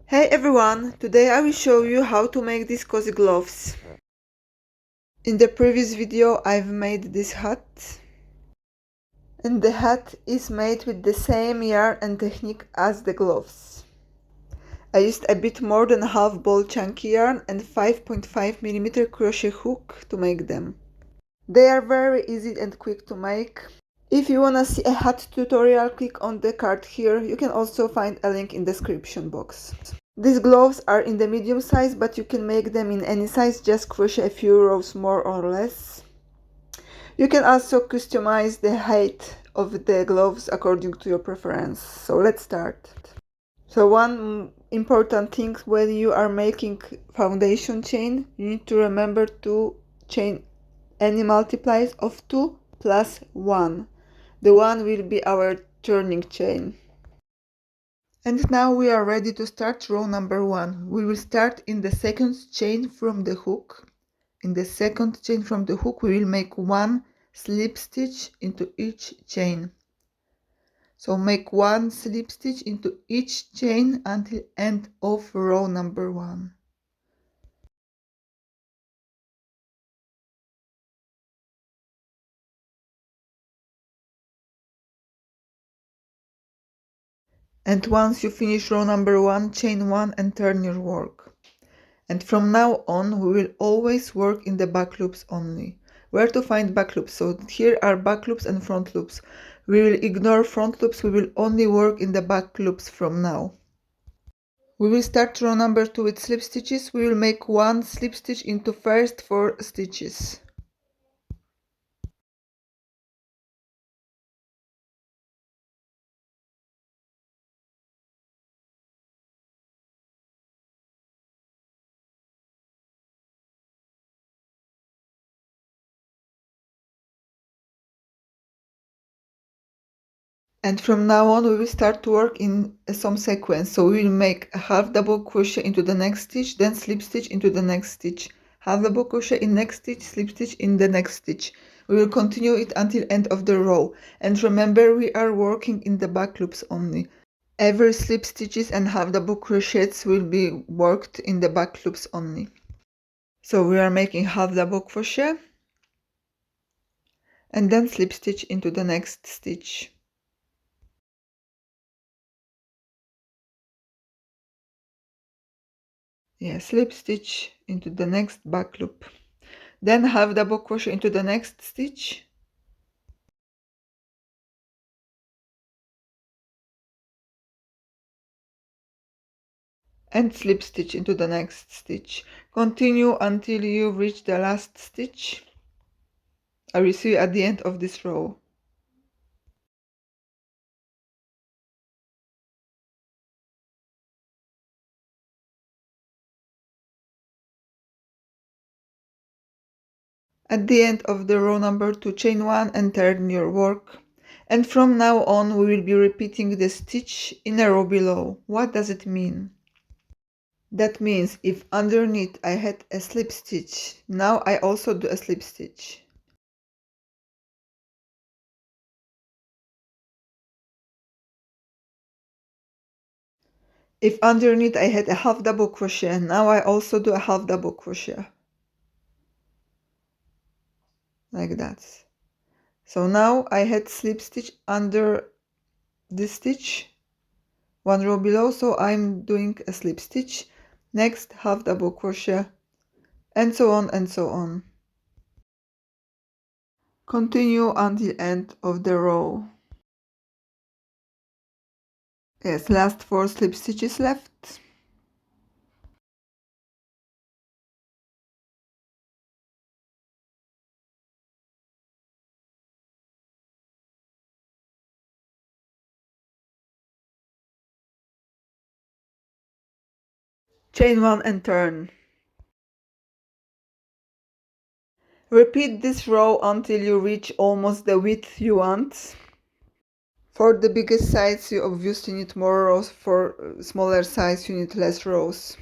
Hey everyone, today I will show you how to make these cozy gloves. In the previous video I've made this hat, and the hat is made with the same yarn and technique as the gloves. I used a bit more than half ball chunky yarn and 5.5mm crochet hook to make them. They are very easy and quick to make. If you wanna see a hat tutorial, click on the card here. You can also find a link in the description box. These gloves are in the medium size, but you can make them in any size, just crochet a few rows more or less. You can also customize the height of the gloves according to your preference. So let's start. So one important thing when you are making foundation chain, you need to remember to chain any multiplies of 2 plus 1. The 1 will be our turning chain. And now we are ready to start row number 1. We will start in the second chain from the hook. In the second chain from the hook we will make 1 slip stitch into each chain. So make 1 slip stitch into each chain until end of row number 1. And once you finish row number 1, chain 1 and turn your work. And from now on we will always work in the back loops only. Where to find back loops? So here are back loops and front loops. We will ignore front loops, we will only work in the back loops from now. We will start row number 2 with slip stitches. We will make 1 slip stitch into first 4 stitches. And from now on we will start to work in some sequence. So we will make a half double crochet into the next stitch, then slip stitch into the next stitch, half double crochet in next stitch, slip stitch in the next stitch. We will continue it until end of the row. And remember, we are working in the back loops only. Every slip stitches and half double crochets will be worked in the back loops only. So we are making half double crochet and then slip stitch into the next stitch. Slip stitch into the next back loop, then half double crochet into the next stitch, and slip stitch into the next stitch. Continue until you reach the last stitch. I will see you at the end of this row. At the end of the row number 2, chain 1 and turn your work. And from now on we will be repeating the stitch in a row below. What does it mean? That means if underneath I had a slip stitch, now I also do a slip stitch. If underneath I had a half double crochet, now I also do a half double crochet. Like that. So now I had slip stitch under this stitch, 1 row below, so I'm doing a slip stitch, next half double crochet, and so on and so on. Continue until end of the row. Last 4 slip stitches left. Chain 1 and turn. Repeat this row until you reach almost the width you want. For the biggest size you obviously need more rows, for smaller size you need less rows.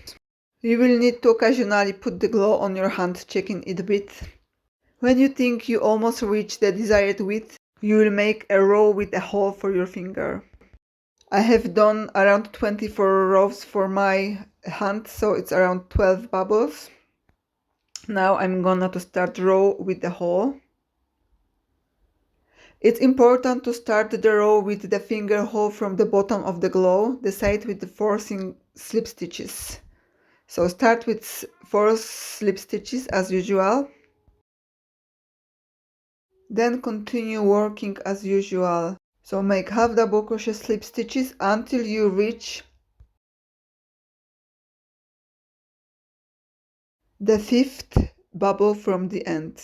You will need to occasionally put the glue on your hand, checking it width. When you think you almost reach the desired width, you will make a row with a hole for your finger. I have done around 24 rows for my hand, so it's around 12 bubbles. Now I'm gonna to start row with the hole. It's important to start the row with the finger hole from the bottom of the glove, the side with the 4 slip stitches. So start with 4 slip stitches as usual. Then continue working as usual. So make half double crochet slip stitches until you reach the 5th bubble from the end.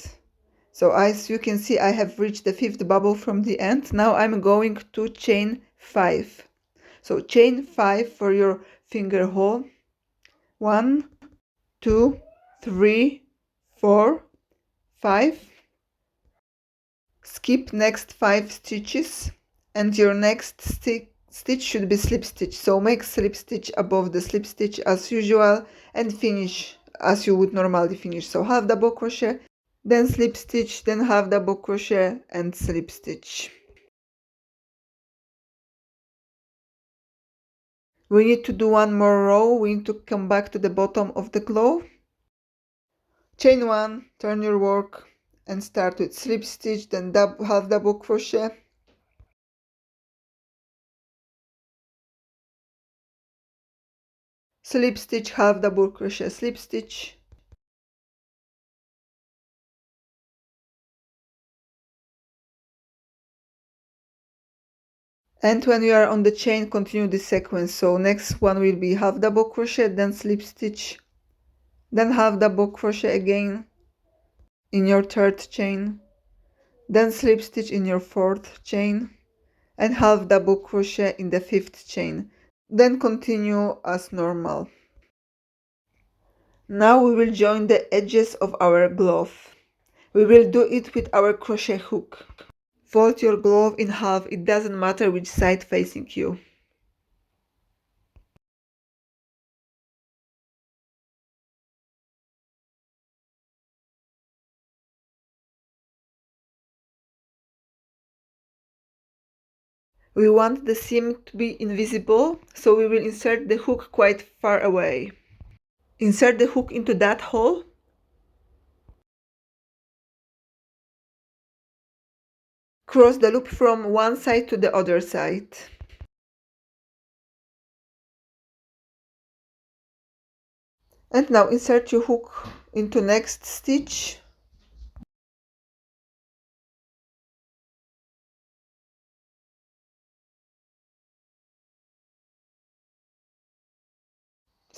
So as you can see, I have reached the 5th bubble from the end. Now I'm going to chain 5. So chain 5 for your finger hole. 1, 2, 3, 4, 5. Skip next 5 stitches and your next stitch should be slip stitch. So make slip stitch above the slip stitch as usual and finish as you would normally finish. So half double crochet, then slip stitch, then half double crochet and slip stitch. We need to do one more row. We need to come back to the bottom of the glove. Chain 1, turn your work and start with slip stitch, then half double crochet, slip stitch, half double crochet, slip stitch, and when you are on the chain, continue this sequence. So next one will be half double crochet, then slip stitch, then half double crochet again in your 3rd chain, then slip stitch in your 4th chain, and half double crochet in the 5th chain. Then continue as normal. Now we will join the edges of our glove. We will do it with our crochet hook. Fold your glove in half, it doesn't matter which side facing you. We want the seam to be invisible, so we will insert the hook quite far away. Insert the hook into that hole. Cross the loop from one side to the other side. And now insert your hook into next stitch.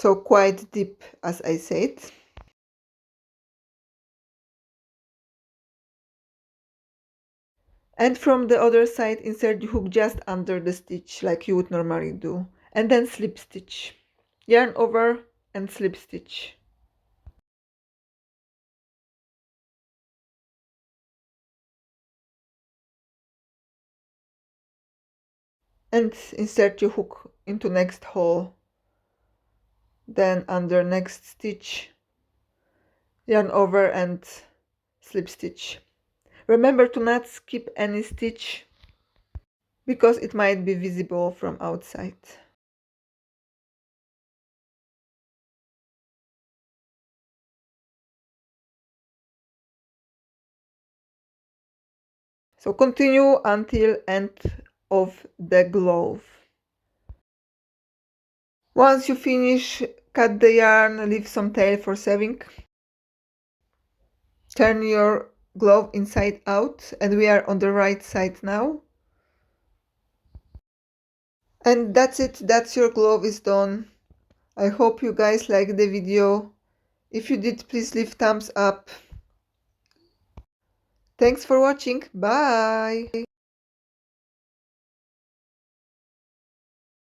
So quite deep, as I said. And from the other side, insert the hook just under the stitch like you would normally do. And then slip stitch. Yarn over and slip stitch. And insert your hook into next hole. Then under next stitch, yarn over and slip stitch. Remember to not skip any stitch because it might be visible from outside. So continue until end of the glove. Once you finish, cut the yarn, leave some tail for sewing. Turn your glove inside out, and we are on the right side now. And that's it, that's your glove is done. I hope you guys liked the video. If you did, please leave thumbs up. Thanks for watching. Bye.